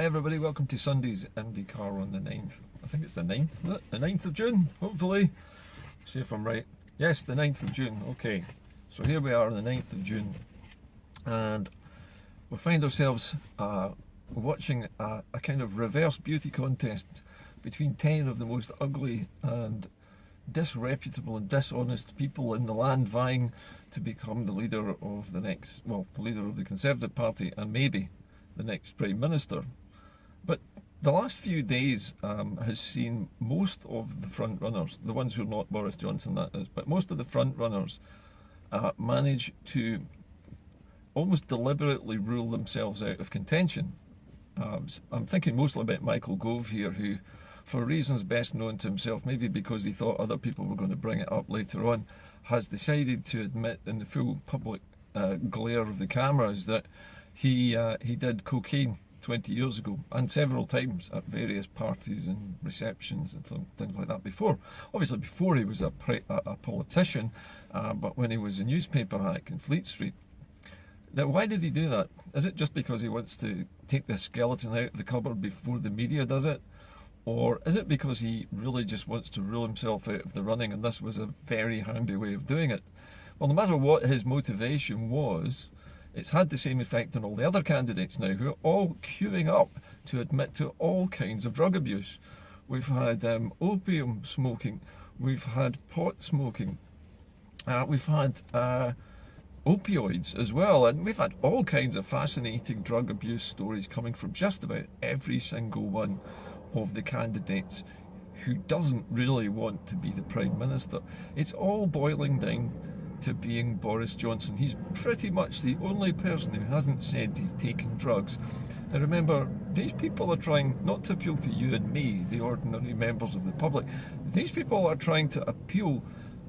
Hi everybody, welcome to Sunday's IndyCar on the 9th. I think it's the 9th, is it? The 9th of June, hopefully. See if I'm right. Yes, the 9th of June, okay. So here we are on the 9th of June, and we find ourselves watching a kind of reverse beauty contest between 10 of the most ugly and disreputable and dishonest people in the land vying to become the leader of the next, well, the leader of the Conservative Party and maybe the next Prime Minister. But the last few days has seen most of the front runners, the ones who are not Boris Johnson that is, but most of the front runners manage to almost deliberately rule themselves out of contention. I'm thinking mostly about Michael Gove here, who, for reasons best known to himself, maybe because he thought other people were going to bring it up later on, has decided to admit in the full public glare of the cameras that he did cocaine 20 years ago, and several times at various parties and receptions and things like that before. Obviously before he was a politician, but when he was a newspaper hack in Fleet Street. Now, why did he do that? Is it just because he wants to take the skeleton out of the cupboard before the media does it? Or is it because he really just wants to rule himself out of the running and this was a very handy way of doing it? Well, no matter what his motivation was, it's had the same effect on all the other candidates now, who are all queuing up to admit to all kinds of drug abuse. We've had opium smoking, we've had pot smoking, we've had opioids as well, and we've had all kinds of fascinating drug abuse stories coming from just about every single one of the candidates who doesn't really want to be the Prime Minister. It's all boiling down to being Boris Johnson. He's pretty much the only person who hasn't said he's taken drugs. And remember, these people are trying not to appeal to you and me, the ordinary members of the public. These people are trying to appeal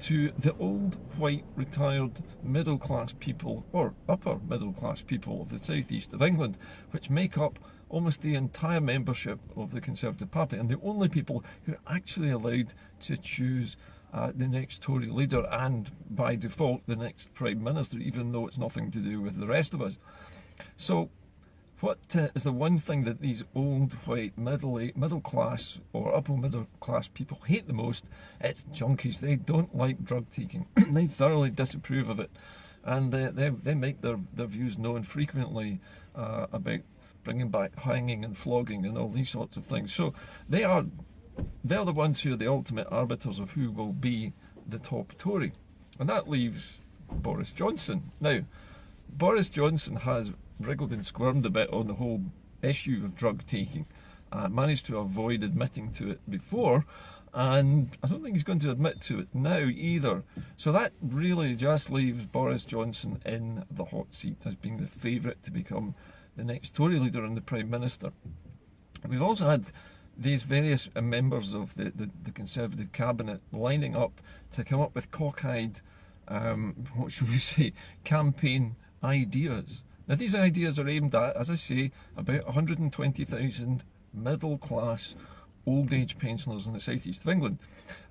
to the old, white, retired, middle-class people, or upper middle-class people of the southeast of England, which make up almost the entire membership of the Conservative Party, and the only people who are actually allowed to choose the next Tory leader and, by default, the next Prime Minister, even though it's nothing to do with the rest of us. So, what is the one thing that these old, white, middle class or upper middle class people hate the most? It's junkies. They don't like drug taking. They thoroughly disapprove of it, and they make their views known frequently about bringing back hanging and flogging and all these sorts of things. So they're the ones who are the ultimate arbiters of who will be the top Tory, and that leaves Boris Johnson. Now, Boris Johnson has wriggled and squirmed a bit on the whole issue of drug taking, managed to avoid admitting to it before, and I don't think he's going to admit to it now either. So that really just leaves Boris Johnson in the hot seat as being the favourite to become the next Tory leader and the Prime Minister. We've also had these various members of the Conservative cabinet lining up to come up with cockeyed, what should we say, campaign ideas. Now, these ideas are aimed at, as I say, about 120,000 middle-class old-age pensioners in the southeast of England.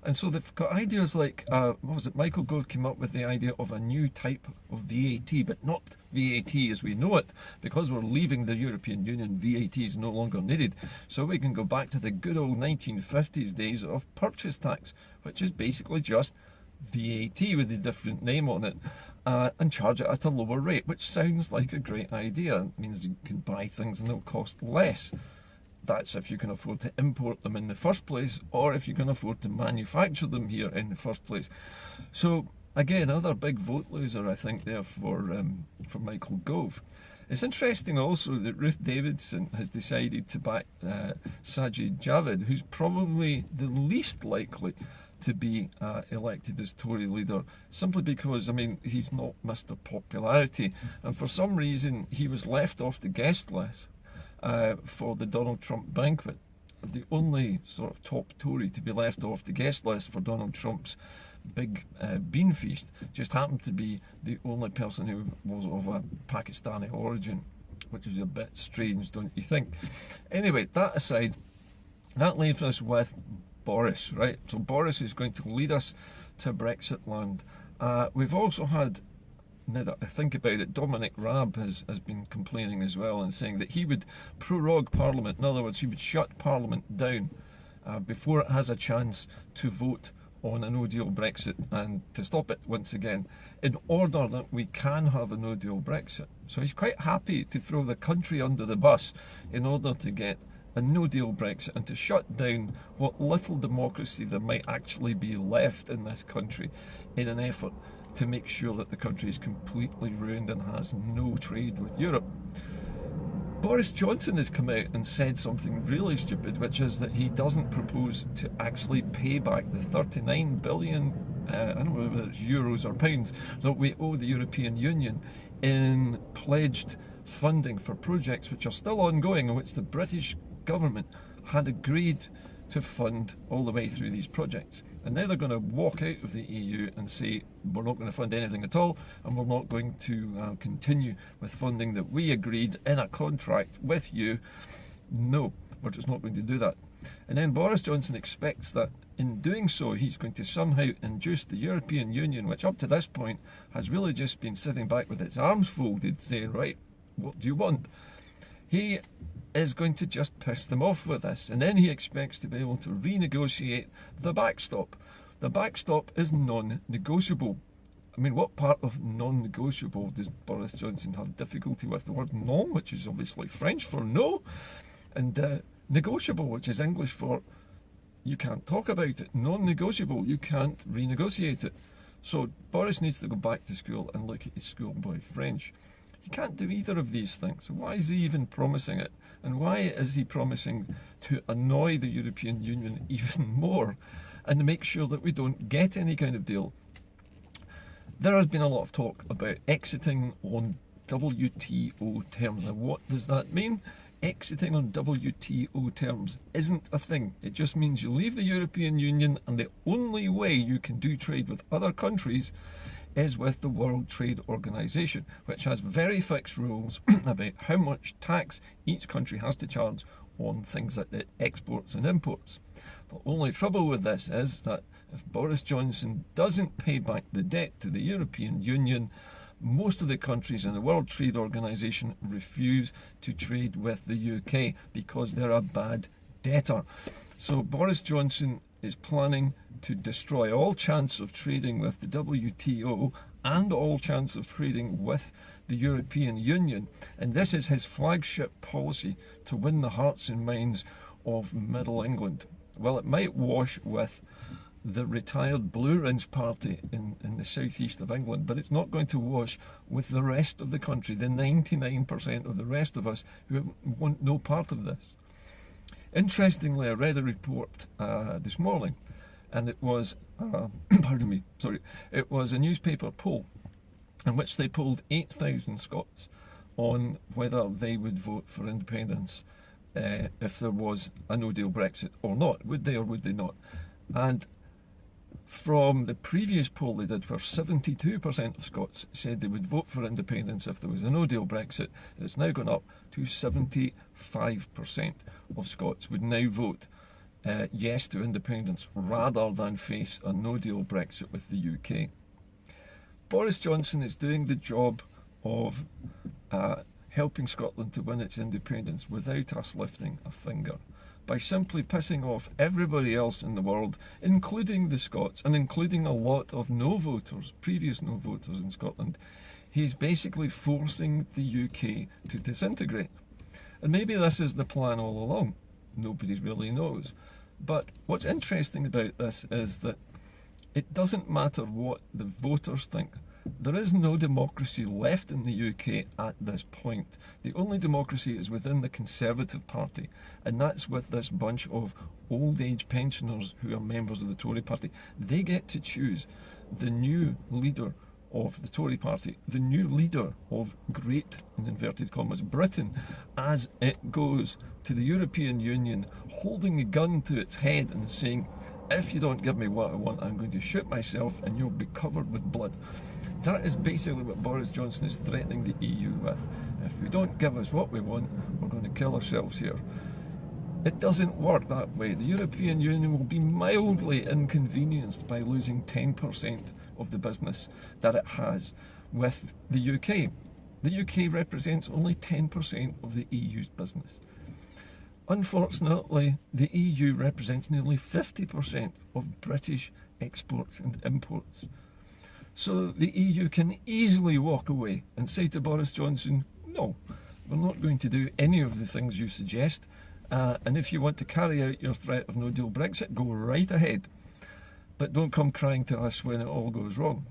And so they've got ideas like, what was it, Michael Gove came up with the idea of a new type of VAT, but not VAT as we know it. Because we're leaving the European Union, VAT is no longer needed. So we can go back to the good old 1950s days of purchase tax, which is basically just VAT with a different name on it, and charge it at a lower rate, which sounds like a great idea. It means you can buy things and they'll cost less. That's if you can afford to import them in the first place, or if you can afford to manufacture them here in the first place. So again, another big vote loser, I think, there for Michael Gove. It's interesting also that Ruth Davidson has decided to back Sajid Javid, who's probably the least likely to be elected as Tory leader, simply because, I mean, he's not Mr. Popularity, and for some reason he was left off the guest list for the Donald Trump banquet. The only sort of top Tory to be left off the guest list for Donald Trump's big bean feast just happened to be the only person who was of a Pakistani origin, which is a bit strange, don't you think? Anyway, that aside, that leaves us with Boris, right? So Boris is going to lead us to Brexit land. We've also had now that I think about it, Dominic Raab has been complaining as well and saying that he would prorogue Parliament. In other words, he would shut Parliament down before it has a chance to vote on a no-deal Brexit, and to stop it once again, in order that we can have a no-deal Brexit. So he's quite happy to throw the country under the bus in order to get a no-deal Brexit and to shut down what little democracy there might actually be left in this country, in an effort to make sure that the country is completely ruined and has no trade with Europe. Boris Johnson has come out and said something really stupid, which is that he doesn't propose to actually pay back the 39 billion, I don't know whether it's euros or pounds, that we owe the European Union in pledged funding for projects which are still ongoing and which the British government had agreed to fund all the way through these projects. And now they're going to walk out of the EU and say, we're not going to fund anything at all, and we're not going to continue with funding that we agreed in a contract with you. No, we're just not going to do that. And then Boris Johnson expects that in doing so, he's going to somehow induce the European Union, which up to this point has really just been sitting back with its arms folded, saying, right, what do you want? He is going to just piss them off with this, and then he expects to be able to renegotiate the backstop. The backstop is non-negotiable. I mean, what part of non-negotiable does Boris Johnson have difficulty with? The word non, which is obviously French for no, and negotiable, which is English for you can't talk about it. Non-negotiable, you can't renegotiate it. So Boris needs to go back to school and look at his schoolboy French. He can't do either of these things. So why is he even promising it? And why is he promising to annoy the European Union even more and to make sure that we don't get any kind of deal? There has been a lot of talk about exiting on WTO terms. Now, what does that mean? Exiting on WTO terms isn't a thing. It just means you leave the European Union, and the only way you can do trade with other countries is with the World Trade Organization, which has very fixed rules about how much tax each country has to charge on things like it exports and imports. The only trouble with this is that if Boris Johnson doesn't pay back the debt to the European Union, most of the countries in the World Trade Organization refuse to trade with the UK because they're a bad debtor. So Boris Johnson is planning to destroy all chance of trading with the WTO and all chance of trading with the European Union. And this is his flagship policy to win the hearts and minds of Middle England. Well, it might wash with the retired Blue Ridge Party in the southeast of England, but it's not going to wash with the rest of the country, the 99% of the rest of us who want no part of this. Interestingly, I read a report this morning, and it was, it was a newspaper poll in which they polled 8,000 Scots on whether they would vote for independence if there was a no-deal Brexit or not. Would they or would they not? And from the previous poll they did, where 72% of Scots said they would vote for independence if there was a no-deal Brexit, it's now gone up to 75% of Scots would now vote yes to independence rather than face a no-deal Brexit with the UK. Boris Johnson is doing the job of helping Scotland to win its independence without us lifting a finger, by simply pissing off everybody else in the world, including the Scots and including a lot of no voters, previous no voters in Scotland. He's basically forcing the UK to disintegrate. And maybe this is the plan all along. Nobody really knows. But what's interesting about this is that it doesn't matter what the voters think. There is no democracy left in the UK at this point. The only democracy is within the Conservative Party, and that's with this bunch of old age pensioners who are members of the Tory Party. They get to choose the new leader of the Tory Party, the new leader of great, in inverted commas, Britain, as it goes to the European Union, holding a gun to its head and saying, if you don't give me what I want, I'm going to shoot myself and you'll be covered with blood. That is basically what Boris Johnson is threatening the EU with. If we don't give us what we want, we're going to kill ourselves here. It doesn't work that way. The European Union will be mildly inconvenienced by losing 10% of the business that it has. with the UK. The UK represents only 10% of the EU's business. Unfortunately, the EU represents nearly 50% of British exports and imports. So the EU can easily walk away and say to Boris Johnson, no, we're not going to do any of the things you suggest, and if you want to carry out your threat of no deal Brexit, go right ahead, but don't come crying to us when it all goes wrong.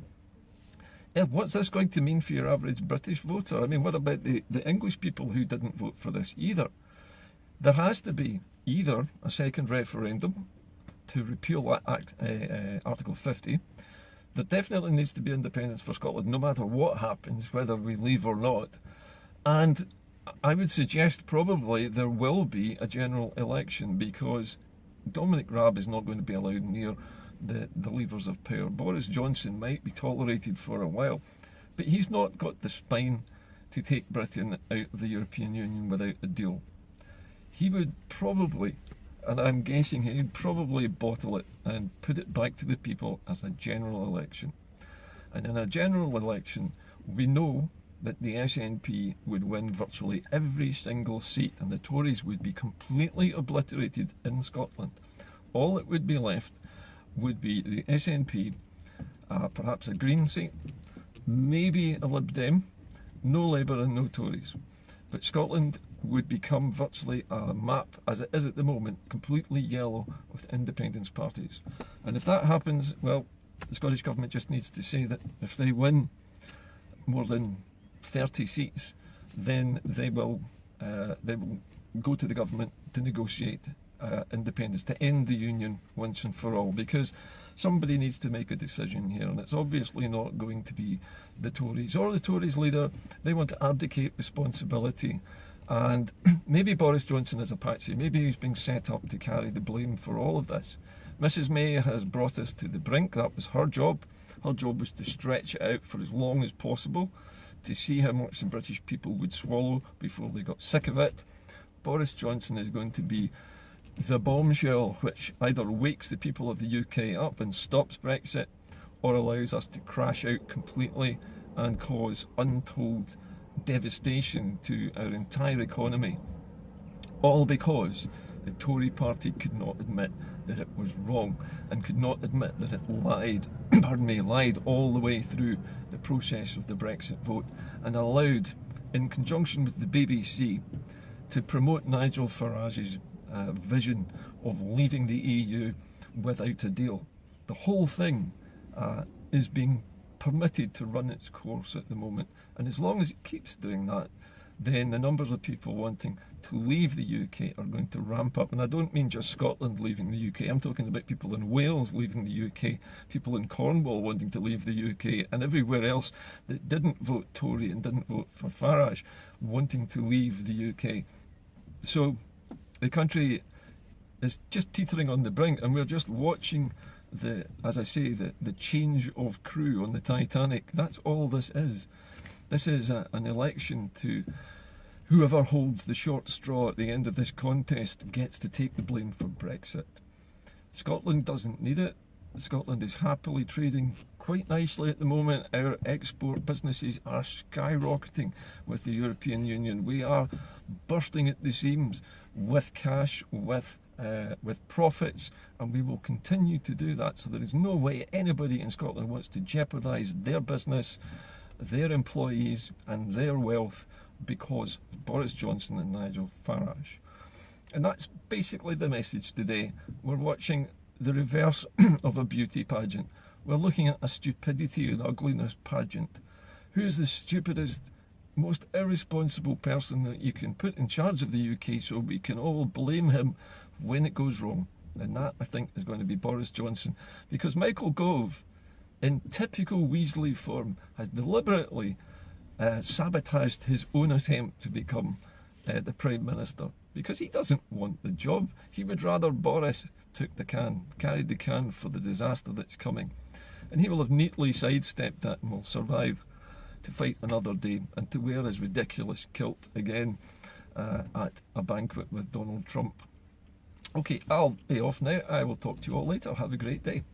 Yeah, what's this going to mean for your average British voter? I mean, what about the English people who didn't vote for this either? There has to be either a second referendum to repeal Article 50. There definitely needs to be independence for Scotland, no matter what happens, whether we leave or not. And I would suggest probably there will be a general election, because Dominic Raab is not going to be allowed near the levers of power. Boris Johnson might be tolerated for a while, but he's not got the spine to take Britain out of the European Union without a deal. He would probably, and I'm guessing he'd probably bottle it and put it back to the people as a general election. And in a general election, we know that the SNP would win virtually every single seat and the Tories would be completely obliterated in Scotland. All that would be left would be the SNP, perhaps a Green seat, maybe a Lib Dem, no Labour and no Tories. But Scotland would become virtually a map, as it is at the moment, completely yellow with independence parties. And if that happens, well, the Scottish Government just needs to say that if they win more than 30 seats, then they will go to the government to negotiate independence, to end the union once and for all, because somebody needs to make a decision here, and it's obviously not going to be the Tories or the Tories leader. They want to abdicate responsibility, and maybe Boris Johnson is a patsy, maybe he's being set up to carry the blame for all of this. Mrs May has brought us to the brink. That was her job. Her job was to stretch it out for as long as possible, to see how much the British people would swallow before they got sick of it. Boris Johnson is going to be the bombshell which either wakes the people of the UK up and stops Brexit, or allows us to crash out completely and cause untold devastation to our entire economy. All because the Tory party could not admit that it was wrong, and could not admit that it lied, lied all the way through the process of the Brexit vote, and allowed, in conjunction with the BBC, to promote Nigel Farage's vision of leaving the EU without a deal. The whole thing is being permitted to run its course at the moment, and as long as it keeps doing that, then the numbers of people wanting to leave the UK are going to ramp up. And I don't mean just Scotland leaving the UK, I'm talking about people in Wales leaving the UK, people in Cornwall wanting to leave the UK, and everywhere else that didn't vote Tory and didn't vote for Farage wanting to leave the UK. So the country is just teetering on the brink, and we're just watching as I say, the change of crew on the Titanic. That's all this is. This is an election to whoever holds the short straw at the end of this contest gets to take the blame for Brexit. Scotland doesn't need it. Scotland is happily trading quite nicely at the moment. Our export businesses are skyrocketing with the European Union. We are bursting at the seams with cash, with profits, and we will continue to do that. So there is no way anybody in Scotland wants to jeopardise their business, their employees and their wealth because of Boris Johnson and Nigel Farage. And that's basically the message today. We're watching the reverse of a beauty pageant. We're looking at a stupidity and ugliness pageant. Who's the stupidest, most irresponsible person that you can put in charge of the UK so we can all blame him when it goes wrong? And that, I think, is going to be Boris Johnson, because Michael Gove, in typical Weasley form, has deliberately sabotaged his own attempt to become the Prime Minister, because he doesn't want the job. He would rather Boris carried the can for the disaster that's coming. And he will have neatly sidestepped that and will survive to fight another day and to wear his ridiculous kilt again at a banquet with Donald Trump. Okay, I'll be off now. I will talk to you all later. Have a great day.